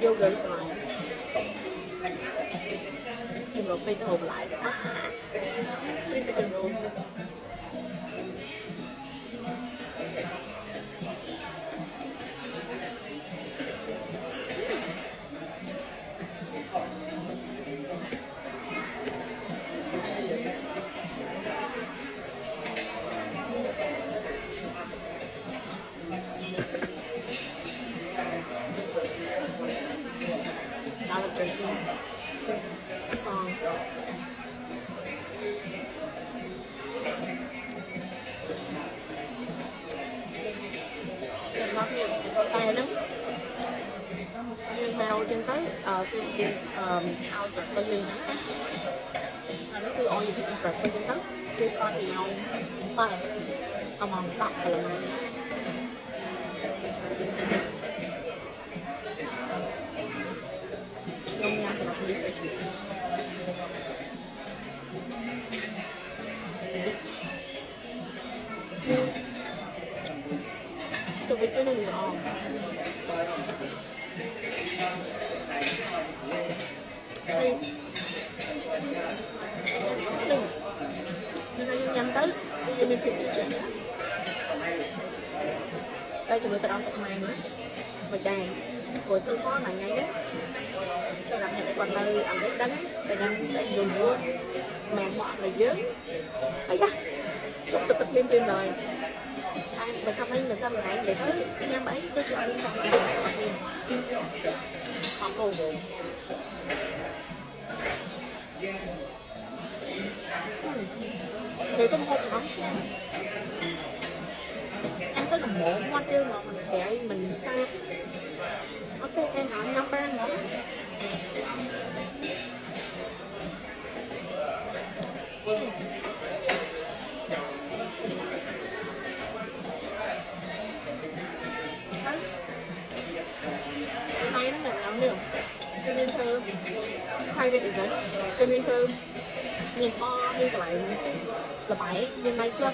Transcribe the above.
yogurt lại rồi phi hồn lại second roll salad dressing ngon. Nó nhiều tay lắm nhưng mà trên tới ao chặt bên liên hả nó cứ ôi gì cũng bật bên trên tới cái con thì nhau phải không mong đọc là mà Yung nga sa police station. So it's in a long. Nên là nhắm tới bây mình phải chịu đây cho người ta đón sạch mai nữa và đàn của sư phó là ngay đấy sau đó những cái con nơi ăn biết đánh thì đang sẽ dùng vua mà bọn là dớt ấy da chụp tập liên tuyên rồi anh mà sao lại vậy tới nhắm ấy tôi chịu liên tục họ cầu thì tôi không không em tới đồng bộ hoa chứ mà mình kệ mình sao ok em hỏi năm ba nữa hay lắm là nhiều cho nên thơm hay về được cho nên thơm nhìn to như vậy là bảy nhưng may chưa